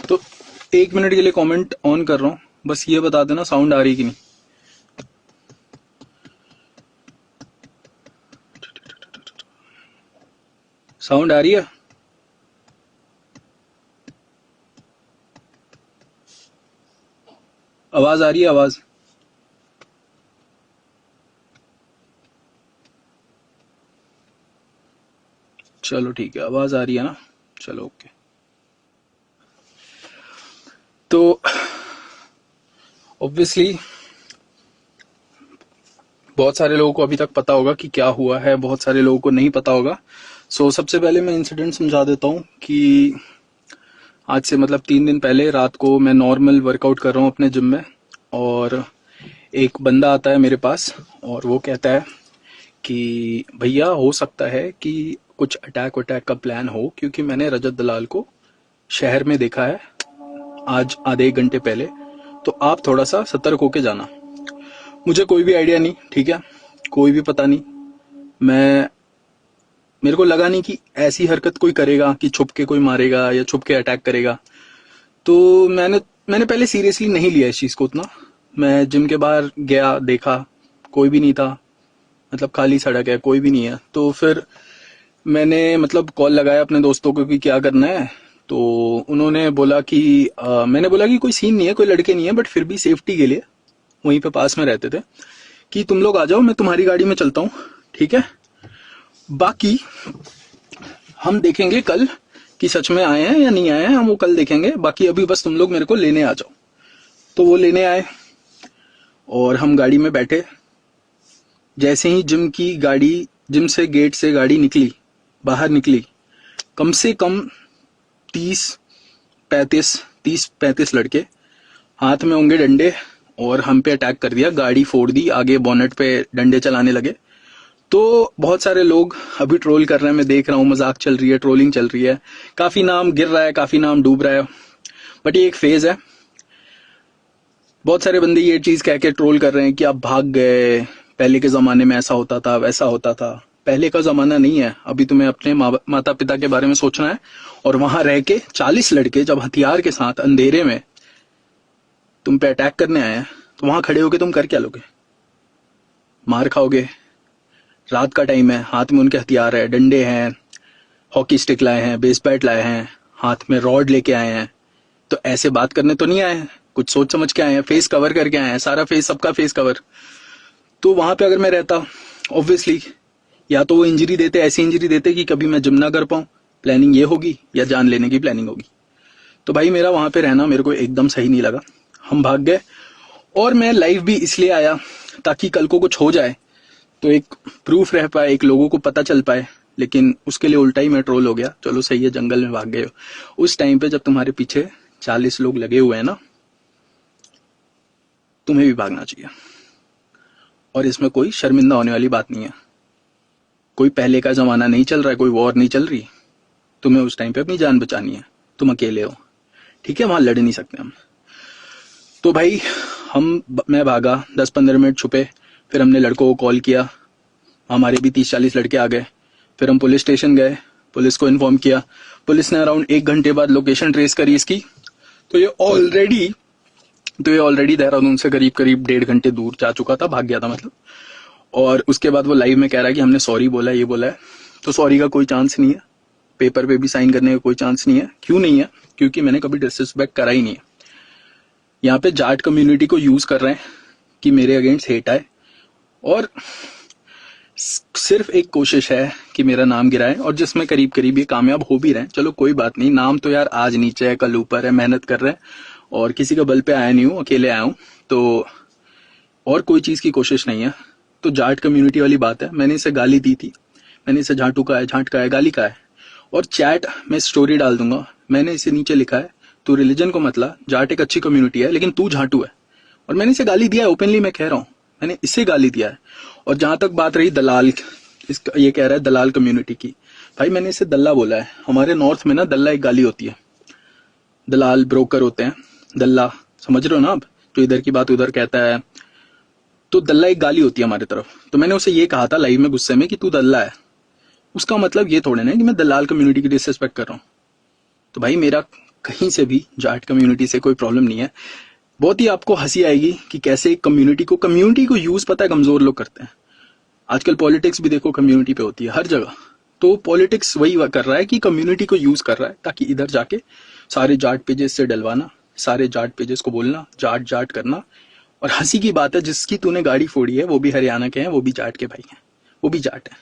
तो 1 मिनट के लिए कमेंट ऑन कर रहा हूँ, बस ये बता देना साउंड आ रही कि नहीं। साउंड आ रही है? आवाज आ रही है? आवाज चलो ठीक है, आवाज आ रही है ना, चलो ओके। तो ऑब्वियसली बहुत सारे लोगों को अभी तक पता होगा कि क्या हुआ है, बहुत सारे लोगों को नहीं पता होगा। सबसे पहले मैं इंसिडेंट समझा देता हूँ कि आज से मतलब 3 दिन पहले रात को मैं नॉर्मल वर्कआउट कर रहा हूँ अपने जिम में, और एक बंदा आता है मेरे पास और वो कहता है कि भैया हो सकता है कि कुछ अटैक वटैक का प्लान हो, क्योंकि मैंने रजत दलाल को शहर में देखा है आज आधे 1 घंटे पहले, तो आप थोड़ा सा सतर्क होके जाना। मुझे कोई भी आइडिया नहीं, ठीक है, कोई भी पता नहीं, मेरे को लगा नहीं कि ऐसी हरकत कोई करेगा कि छुप के कोई मारेगा या छुप के अटैक करेगा। तो मैंने पहले सीरियसली नहीं लिया इस चीज को उतना। मैं जिम के बाहर गया, देखा कोई भी नहीं था, मतलब खाली सड़क है, कोई भी नहीं है। तो फिर मैंने मतलब कॉल लगाया अपने दोस्तों को कि क्या करना है। तो उन्होंने बोला कि मैंने बोला कि कोई सीन नहीं है, कोई लड़के नहीं है, बट फिर भी सेफ्टी के लिए वहीं पे पास में रहते थे कि तुम लोग आ जाओ, मैं तुम्हारी गाड़ी में चलता हूँ, ठीक है, बाकी हम देखेंगे कल कि सच में आए हैं या नहीं आए हैं, हम वो कल देखेंगे, बाकी अभी बस तुम लोग मेरे को लेने आ जाओ। तो वो लेने आए और हम गाड़ी में बैठे। जैसे ही जिम से गेट से गाड़ी निकली, बाहर निकली, कम से कम 30-35 लड़के हाथ में होंगे डंडे और हम पे अटैक कर दिया, गाड़ी फोड़ दी, आगे बोनेट पे डंडे चलाने लगे। तो बहुत सारे लोग अभी ट्रोल कर रहे हैं, मैं देख रहा हूँ, मजाक चल रही है, ट्रोलिंग चल रही है, काफी नाम गिर रहा है, काफी नाम डूब रहा है, बट ये एक फेज है। बहुत सारे बंदे ये चीज कह के ट्रोल कर रहे हैं कि आप भाग गए, पहले के जमाने में ऐसा होता था, वैसा होता था। पहले का जमाना नहीं है, अभी तुम्हें अपने माता पिता के बारे में सोचना है। और वहां रह के 40 लड़के जब हथियार के साथ अंधेरे में तुम पे अटैक करने आए हैं, तो वहां खड़े होके तुम कर क्या लोगे? मार खाओगे। रात का टाइम है, हाथ में उनके हथियार है, डंडे हैं, हॉकी स्टिक लाए हैं, बेस बैट लाए हैं, हाथ में रॉड लेके आए हैं। तो ऐसे बात करने तो नहीं आए हैं, कुछ सोच समझ के आए हैं, फेस कवर करके आए हैं, सारा फेस, सबका फेस कवर। तो वहां पे अगर मैं रहता, ऑब्वियसली या तो वो इंजरी देते, ऐसी इंजरी देते कि कभी मैं जिम ना कर पाऊं, प्लानिंग ये होगी, या जान लेने की प्लानिंग होगी। तो भाई मेरा वहां पे रहना मेरे को एकदम सही नहीं लगा, हम भाग गए। और मैं लाइव भी इसलिए आया ताकि कल को कुछ हो जाए तो एक प्रूफ रह पाए, एक लोगों को पता चल पाए। लेकिन उसके लिए उल्टा ही मैं ट्रोल हो गया। चलो सही है, जंगल में भाग गए हो। उस टाइम पे जब तुम्हारे पीछे 40 लोग लगे हुए हैं ना, तुम्हें भी भागना चाहिए। और इसमें कोई शर्मिंदा होने वाली बात नहीं है। कोई पहले का जमाना नहीं चल रहा है, कोई वॉर नहीं चल रही। तुम्हें उस टाइम पे अपनी जान बचानी है, तुम अकेले हो, ठीक है, वहां लड़ नहीं सकते हम। तो भाई मैं भागा, 10-15 मिनट छुपे, फिर हमने लड़कों को कॉल किया, हमारे भी 30-40 लड़के आ गए। फिर हम पुलिस स्टेशन गए, पुलिस को इन्फॉर्म किया, पुलिस ने अराउंड 1 घंटे बाद लोकेशन ट्रेस करी इसकी। तो ये ऑलरेडी देहरादून से करीब 1.5 घंटे दूर जा चुका था, भाग गया था मतलब। और उसके बाद वो लाइव में कह रहा है कि हमने सॉरी बोला, ये बोला है। तो सॉरी का कोई चांस नहीं है, पेपर पे भी साइन करने का कोई चांस नहीं है। क्यों नहीं है? क्योंकि मैंने कभी डिसरिस्पेक्ट करा ही नहीं है। यहाँ पे जाट कम्युनिटी को यूज कर रहे हैं कि मेरे अगेंस्ट हेट आए, और सिर्फ एक कोशिश है कि मेरा नाम गिराए, और जिसमें करीब करीब ये कामयाब हो भी रहे हैं। चलो कोई बात नहीं, नाम तो यार आज नीचे है कल ऊपर है, मेहनत कर रहे हैं, और किसी का बल पे आया नहीं हूँ, अकेले आया हूँ। तो और कोई चीज की कोशिश नहीं है। तो जाट कम्युनिटी वाली बात है, मैंने इसे गाली दी थी, मैंने इसे झाटू का है, झाट का है, गाली का है। और चैट में स्टोरी डाल दूंगा, मैंने इसे नीचे लिखा है, तू रिलीजन को मतला, जाट एक अच्छी कम्युनिटी है लेकिन तू झाटू है। और मैंने इसे गाली दिया है, ओपनली मैं कह रहा हूँ, मैंने इसे गाली दिया है। और जहां तक बात रही दलाल, ये कह रहा है दलाल कम्युनिटी की, भाई मैंने इसे दल्ला बोला है। हमारे नॉर्थ में ना दल्ला एक गाली होती है, दलाल ब्रोकर होते हैं, दल्ला समझ रहे हो ना आप, जो इधर की बात उधर कहता है। तो दल्ला एक गाली होती है हमारे तरफ। तो मैंने उसे ये कहा था लाइव में गुस्से में कि तू दल्ला है। उसका मतलब ये थोड़े ना कि मैं दलाल कम्युनिटी की डिसरिस्पेक्ट कर रहा हूँ। तो भाई मेरा कहीं से भी, जाट कम्युनिटी से कोई प्रॉब्लम नहीं है। बहुत ही आपको हंसी आएगी कि कैसे एक कम्युनिटी को यूज पता है कमजोर लोग करते हैं। आजकल पॉलिटिक्स भी देखो कम्युनिटी पे होती है हर जगह। तो पॉलिटिक्स वही कर रहा है कि कम्युनिटी को यूज कर रहा है ताकि इधर जाके सारे जाट पेजेस से डलवाना, सारे जाट पेजेस को बोलना, जाट जाट करना। और हंसी की बात है, जिसकी तूने गाड़ी फोड़ी है वो भी हरियाणा के हैं, वो भी जाट के भाई हैं, वो भी जाट है।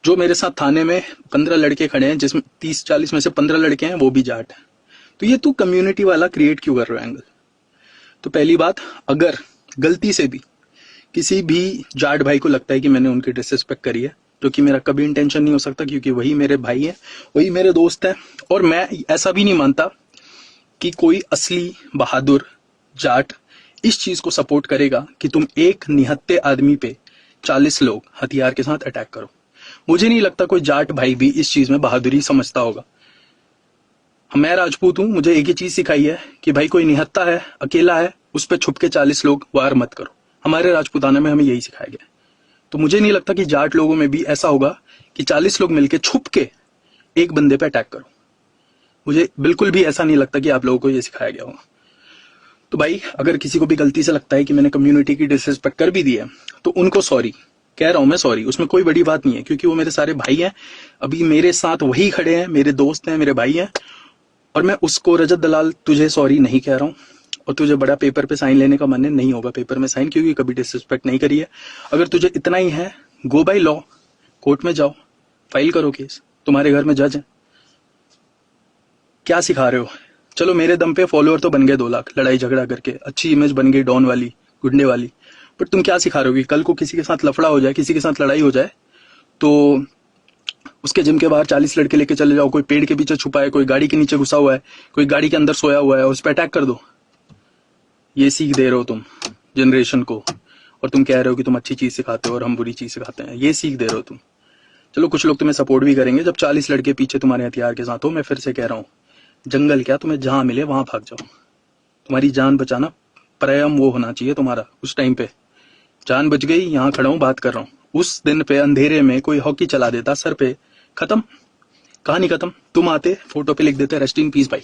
जो मेरे साथ थाने में 15 लड़के खड़े हैं, जिसमें 30-40 में से 15 लड़के हैं, वो भी जाट है। तो ये तू कम्युनिटी वाला क्रिएट क्यों कर रहा है एंगल? तो पहली बात, अगर गलती से भी किसी भी जाट भाई को लगता है कि मैंने उनकी डिसरिस्पेक्ट करी है, जो कि मेरा कभी इंटेंशन नहीं हो सकता, क्योंकि वही मेरे भाई हैं, वही मेरे दोस्त हैं। और मैं ऐसा भी नहीं मानता कि कोई असली बहादुर जाट इस चीज को सपोर्ट करेगा कि तुम एक निहत्थे आदमी पे 40 लोग हथियार के साथ अटैक करो। मुझे नहीं लगता कोई जाट भाई भी इस चीज में बहादुरी समझता होगा। मैं राजपूत हूं, मुझे एक ही चीज सिखाई है कि भाई कोई निहत्था है, अकेला है, उस पर छुप के 40 लोग वार मत करो। हमारे राजपूताना में हमें यही सिखाया गया। तो मुझे नहीं लगता कि जाट लोगों में भी ऐसा होगा कि 40 लोग मिलके छुप के एक बंदे पे अटैक करो। मुझे बिल्कुल भी ऐसा नहीं लगता कि आप लोगों को ये सिखाया गया होगा। तो भाई, अगर किसी को भी गलती से लगता है कि मैंने कम्युनिटी की डिसरिस्पेक्ट कर भी दी है, तो उनको सॉरी कह रहा हूं मैं, सॉरी। उसमें कोई बड़ी बात नहीं है, क्योंकि वो मेरे सारे भाई हैं। अभी मेरे साथ वही खड़े हैं, मेरे दोस्त हैं, मेरे भाई हैं। और मैं उसको, रजत दलाल, तुझे सॉरी नहीं कह रहा हूं। और तुझे बड़ा पेपर पे साइन लेने का मन नहीं होगा पेपर में साइन, क्योंकि कभी डिसरिस्पेक्ट नहीं करी है। अगर तुझे इतना ही है, गो बाय लॉ, कोर्ट में जाओ, फाइल करो केस, तुम्हारे घर में जज है। क्या सिखा रहे हो? चलो मेरे दम पे फॉलोअर तो बन गए 2 लाख, लड़ाई झगड़ा करके अच्छी इमेज बन गई डॉन वाली, गुंडे वाली। बट तुम क्या सिखा रहे हो कि कल को किसी के साथ लफड़ा हो जाए, किसी के साथ लड़ाई हो जाए, तो उसके जिम के बाहर 40 लड़के लेके चले जाओ, कोई पेड़ के पीछे छुपा है, कोई गाड़ी के नीचे घुसा हुआ है, कोई गाड़ी के अंदर सोया हुआ है, उस पर अटैक कर दो। ये सीख दे रहे हो तुम जनरेशन को, और तुम कह रहे हो कि तुम अच्छी चीज सिखाते हो और हम बुरी चीज सिखाते हैं। ये सीख दे रहे हो तुम। चलो कुछ लोग तुम्हें सपोर्ट भी करेंगे जब 40 लड़के पीछे तुम्हारे हथियार के साथ हो। मैं फिर से कह रहा हूँ, जंगल क्या, तुम्हें जहां मिले वहां भाग जाओ। तुम्हारी जान बचाना परम वो होना चाहिए तुम्हारा। उस टाइम पे जान बच गई, यहाँ खड़ा हूं, बात कर रहा हूं। उस दिन पे अंधेरे में कोई हॉकी चला देता सर पे, खत्म, कहानी खत्म। तुम आते, फोटो पे लिख देते रेस्ट इन पीस भाई।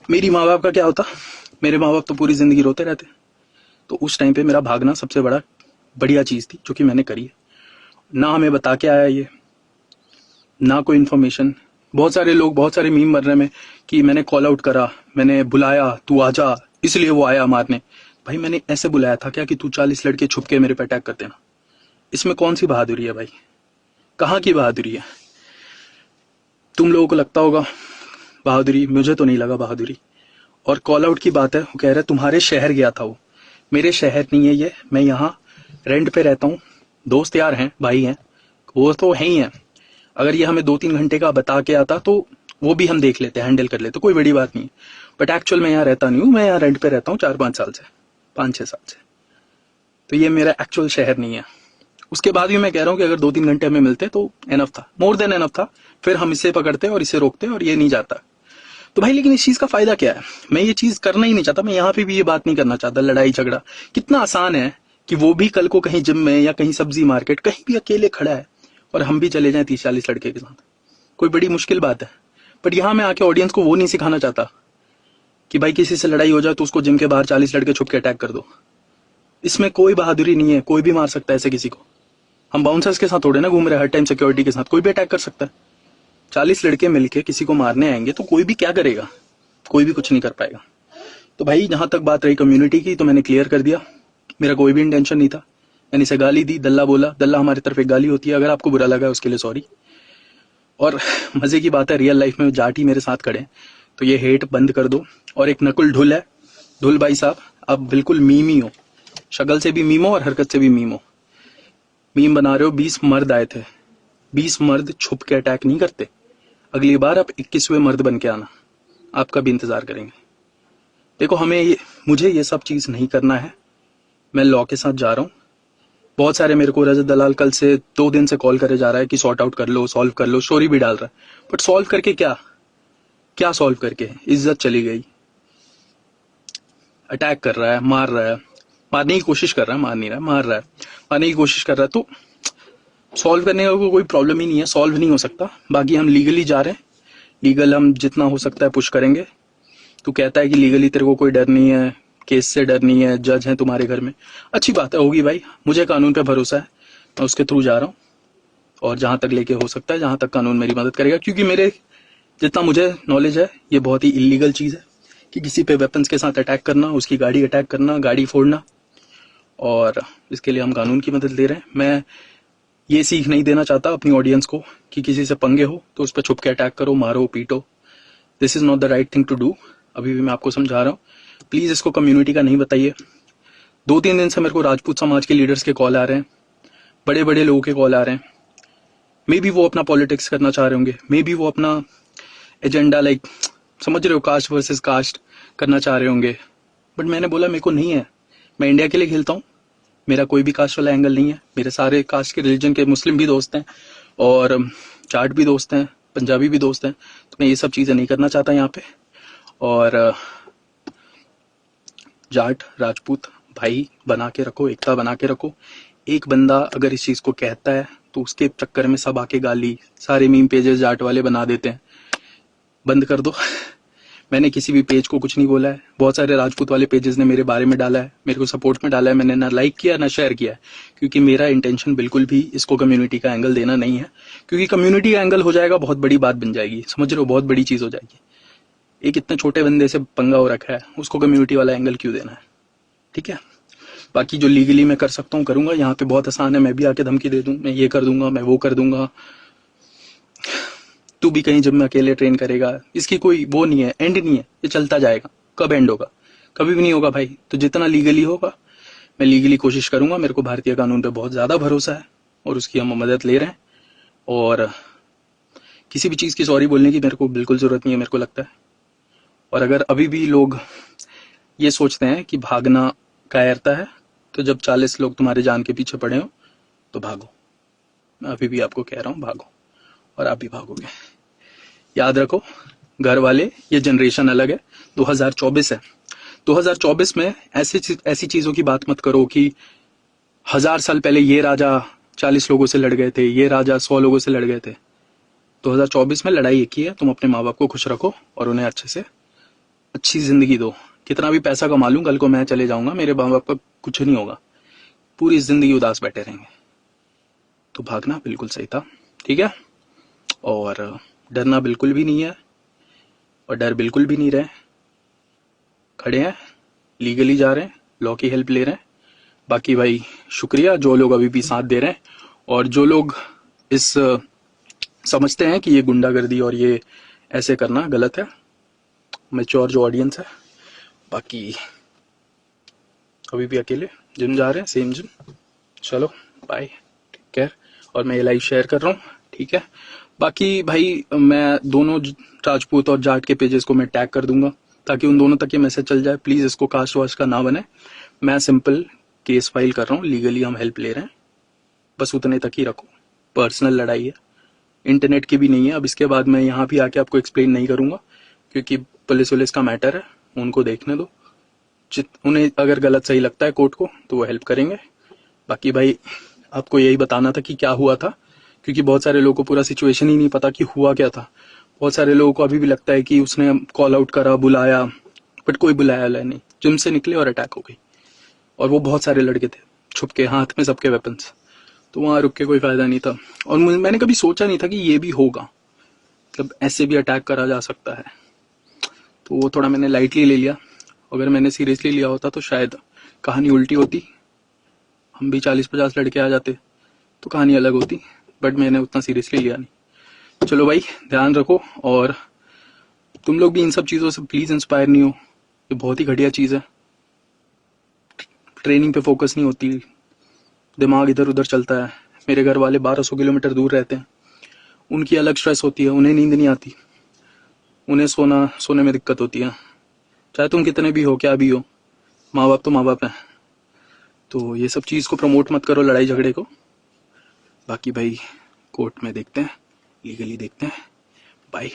मेरी माँ बाप का क्या होता? मेरे माँ बाप तो पूरी जिंदगी रोते रहते। तो उस टाइम पे मेरा भागना सबसे बढ़िया चीज थी जो कि मैंने करी है। ना हमें बता के आया ये, ना कोई इन्फॉर्मेशन। बहुत सारे लोग, बहुत सारे मीम बन रहे में कि मैंने कॉल आउट करा, मैंने बुलाया, तू आजा, इसलिए वो आया मारने। भाई मैंने ऐसे बुलाया था क्या कि तू 40 लड़के छुप के मेरे पे अटैक कर देना? इसमें कौन सी बहादुरी है भाई? कहाँ की बहादुरी है? तुम लोगों को लगता होगा बहादुरी, मुझे तो नहीं लगा बहादुरी। और कॉल आउट की बात है, वो कह रहे तुम्हारे शहर गया था। वो मेरे शहर नहीं है ये, मैं यहाँ रेंट पे रहता हूँ। दोस्त यार हैं, भाई हैं, वो तो है ही है। अगर ये हमें 2-3 घंटे का बता के आता तो वो भी हम देख लेते, हैंडल कर लेते, कोई बड़ी बात नहीं। बट एक्चुअल में यहाँ रहता नहीं हूँ, मैं यहाँ रेंट पे रहता हूँ 4-5 साल से, 5-6 साल से। तो ये मेरा एक्चुअल शहर नहीं है। उसके बाद भी मैं कह रहा हूँ कि अगर 2-3 घंटे हमें मिलते तो एनफ था, मोर देन एनफ था। फिर हम इसे पकड़ते और इसे रोकते और ये नहीं जाता। तो भाई लेकिन इस चीज का फायदा क्या है? मैं ये चीज करना ही नहीं चाहता। मैं यहाँ पे भी ये बात नहीं करना चाहता, लड़ाई झगड़ा। कितना आसान है कि वो भी कल को कहीं जिम में या कहीं सब्जी मार्केट कहीं भी अकेले खड़ा है और हम भी चले जाएं 30-40 लड़के के साथ। कोई बड़ी मुश्किल बात है? बट यहाँ मैं आके ऑडियंस को वो नहीं सिखाना चाहता कि भाई किसी से लड़ाई हो जाए तो उसको जिम के बाहर 40 लड़के छुप के अटैक कर दो। इसमें कोई बहादुरी नहीं है, कोई भी मार सकता है ऐसे किसी को। हम बाउंसर्स के साथ थोड़े ना घूम रहे हर टाइम, सिक्योरिटी के साथ कोई भी अटैक कर सकता है। 40 लड़के मिलके किसी को मारने आएंगे तो कोई भी क्या करेगा? कोई भी कुछ नहीं कर पाएगा। तो भाई जहां तक बात रही कम्युनिटी की, तो मैंने क्लियर कर दिया, मेरा कोई भी इंटेंशन नहीं था। मैंने इसे गाली दी, दल्ला बोला। दल्ला हमारी तरफ एक गाली होती है, अगर आपको बुरा लगा उसके लिए सॉरी। और मजे की बात है, रियल लाइफ में जाट ही मेरे साथ खड़े हैं, तो ये हेट बंद कर दो। और एक नकुल ढुल है, ढुल भाई साहब, आप बिल्कुल मीम ही हो, शक्ल से भी मीम हो और हरकत से भी मीम हो। मीम बना रहे हो। 20 मर्द आए थे, 20 मर्द छुप के अटैक नहीं करते। अगली बार आप 21वें मर्द बन के आना, आपका भी इंतजार करेंगे। देखो मुझे ये सब चीज नहीं करना है। मैं लॉ के साथ जा रहा हूँ। बहुत सारे मेरे को रजत दलाल कल से 2 दिन से कॉल करे जा रहा है कि सॉर्ट आउट कर लो, सॉल्व कर लो, स्टोरी भी डाल रहा है। बट सॉल्व करके क्या सॉल्व करके? इज्जत चली गई। अटैक कर रहा है, मार रहा है, मारने की कोशिश कर रहा है, मार नहीं रहा है, मार रहा है, मारने की कोशिश कर रहा है। तो सॉल्व करने का कोई प्रॉब्लम ही नहीं है, सॉल्व नहीं हो सकता। बाकी हम लीगली जा रहे हैं, लीगल हम जितना हो सकता है पुश करेंगे। तू कहता है कि लीगली तेरे को कोई डर नहीं है, केस से डर नहीं है, जज है तुम्हारे घर में, अच्छी बात है, होगी भाई, मुझे कानून पे भरोसा है, मैं उसके थ्रू जा रहा हूँ और जहां तक लेके हो सकता है, जहां तक कानून मेरी मदद करेगा, क्योंकि मेरे जितना मुझे नॉलेज है ये बहुत ही इलीगल चीज है कि किसी पे वेपन्स के साथ अटैक करना, उसकी गाड़ी अटैक करना, गाड़ी फोड़ना, और इसके लिए हम कानून की मदद ले रहे हैं। मैं ये सीख नहीं देना चाहता अपनी ऑडियंस को कि किसी से पंगे हो तो उस पर छुप के अटैक करो, मारो, पीटो। This is not the right thing to do. अभी भी मैं आपको समझा रहा हूँ, प्लीज इसको कम्युनिटी का नहीं बताइए। 2-3 दिन से मेरे को राजपूत समाज के लीडर्स के कॉल आ रहे हैं, बड़े बड़े लोगों के कॉल आ रहे हैं। मे बी वो अपना पॉलिटिक्स करना चाह रहे होंगे, मे बी वो अपना एजेंडा लाइक समझ रहे हो, कास्ट वर्सेस कास्ट करना चाह रहे होंगे, बट मैंने बोला मेरे को नहीं है, मैं इंडिया के लिए खेलता हूँ, मेरा कोई भी कास्ट वाला एंगल नहीं है, मेरे सारे कास्ट के रिलीजन के मुस्लिम भी दोस्त हैं और जाट भी दोस्त हैं, पंजाबी भी दोस्त हैं, तो मैं ये सब चीज़ें नहीं करना चाहता यहाँ पे। और जाट राजपूत भाई बना के रखो, एकता बना के रखो। एक बंदा अगर इस चीज़ को कहता है तो उसके चक्कर में सब आके गाली, सारे मीम पेजेस जाट वाले बना देते हैं, बंद कर दो। मैंने किसी भी पेज को कुछ नहीं बोला है, बहुत सारे राजपूत वाले पेजेस ने मेरे बारे में डाला है, मेरे को सपोर्ट में डाला है, मैंने ना लाइक किया ना शेयर किया है, क्योंकि मेरा इंटेंशन बिल्कुल भी इसको कम्युनिटी का एंगल देना नहीं है, क्योंकि कम्युनिटी का एंगल हो जाएगा बहुत बड़ी बात बन जाएगी, समझ रहे हो, बहुत बड़ी चीज हो जाएगी। एक इतने छोटे बंदे से पंगा हो रखा है, उसको कम्युनिटी वाला एंगल क्यों देना है, ठीक है। बाकी जो लीगली मैं कर सकता हूँ करूंगा, यहाँ पे बहुत आसान है, मैं भी आके धमकी दे दूं, मैं ये कर दूंगा, मैं वो कर दूंगा, तू भी कहीं जब में अकेले ट्रेन करेगा, इसकी कोई वो नहीं है, एंड नहीं है, ये चलता जाएगा, कब एंड होगा, कभी भी नहीं होगा भाई। तो जितना लीगली होगा मैं लीगली कोशिश करूंगा, मेरे को भारतीय कानून पे बहुत ज्यादा भरोसा है और उसकी हम मदद ले रहे हैं, और किसी भी चीज की सॉरी बोलने की मेरे को बिल्कुल जरूरत नहीं है, मेरे को लगता है। और अगर अभी भी लोग ये सोचते हैं कि भागना कायरता है, तो जब 40 लोग तुम्हारे जान के पीछे पड़े हो तो भागो, मैं अभी भी आपको कह रहा हूँ भागो, और आप भी भागोगे। याद रखो घर वाले, ये जनरेशन अलग है, 2024 है, 2024 में ऐसी चीजों की बात मत करो कि 1000 साल पहले ये राजा 40 लोगों से लड़ गए थे, ये राजा 100 लोगों से लड़ गए थे। 2024 में लड़ाई एक ही है, तुम अपने माँ बाप को खुश रखो और उन्हें अच्छे से अच्छी जिंदगी दो। कितना भी पैसा कमा लूं, कल को मैं चले जाऊंगा, मेरे माँ बाप का कुछ नहीं होगा, पूरी जिंदगी उदास बैठे रहेंगे। तो भागना बिल्कुल सही था, ठीक है। और डरना बिल्कुल भी नहीं है, और डर बिल्कुल भी नहीं रहे, खड़े हैं, लीगली जा रहे हैं, लॉ की हेल्प ले रहे हैं। बाकी भाई शुक्रिया जो लोग अभी भी साथ दे रहे हैं, और जो लोग इस समझते हैं कि ये गुंडागर्दी और ये ऐसे करना गलत है, मैच्योर जो ऑडियंस है। बाकी अभी भी अकेले जिम जा रहे हैं, सेम जिम, चलो बाय, टेक केयर। और मैं ये लाइव शेयर कर रहा हूँ, ठीक है। बाकी भाई मैं दोनों राजपूत और जाट के पेजेस को मैं टैग कर दूंगा ताकि उन दोनों तक ये मैसेज चल जाए, प्लीज इसको कास्ट वास्ट का ना बने। मैं सिंपल केस फाइल कर रहा हूँ, लीगली हम हेल्प ले रहे हैं, बस उतने तक ही रखो, पर्सनल लड़ाई है, इंटरनेट की भी नहीं है। अब इसके बाद मैं यहाँ भी आके आपको एक्सप्लेन नहीं करूंगा, क्योंकि पुलिस वुलिस का मैटर है, उनको देखने दो, उन्हें अगर गलत सही लगता है कोर्ट को तो वो हेल्प करेंगे। बाकी भाई आपको यही बताना था कि क्या हुआ था, क्योंकि बहुत सारे लोगों को पूरा सिचुएशन ही नहीं पता कि हुआ क्या था। बहुत सारे लोगों को अभी भी लगता है कि उसने कॉल आउट करा, बुलाया, बट कोई बुलाया नहीं, जिम से निकले और अटैक हो गई। और वो बहुत सारे लड़के थे छुप के, हाथ में सबके वेपन्स, तो वहां रुक के कोई फायदा नहीं था। और मैंने कभी सोचा नहीं था कि ये भी होगा, मतलब ऐसे भी अटैक करा जा सकता है, तो वो थोड़ा मैंने लाइटली ले लिया। अगर मैंने सीरियसली लिया होता तो शायद कहानी उल्टी होती, हम भी 40-50 लड़के आ जाते तो कहानी अलग होती, बट मैंने उतना सीरियसली लिया नहीं। चलो भाई ध्यान रखो, और तुम लोग भी इन सब चीज़ों से प्लीज़ इंस्पायर नहीं हो, ये बहुत ही घटिया चीज़ है। ट्रेनिंग पे फोकस नहीं होती, दिमाग इधर उधर चलता है। मेरे घर वाले 1200 किलोमीटर दूर रहते हैं, उनकी अलग स्ट्रेस होती है, उन्हें नींद नहीं आती, उन्हें सोने में दिक्कत होती है। चाहे तुम कितने भी हो, क्या भी हो, माँ बाप तो माँ बाप हैं। तो ये सब चीज़ को प्रमोट मत करो, लड़ाई झगड़े को। बाकी भाई कोर्ट में देखते हैं, लीगली देखते हैं। बाय।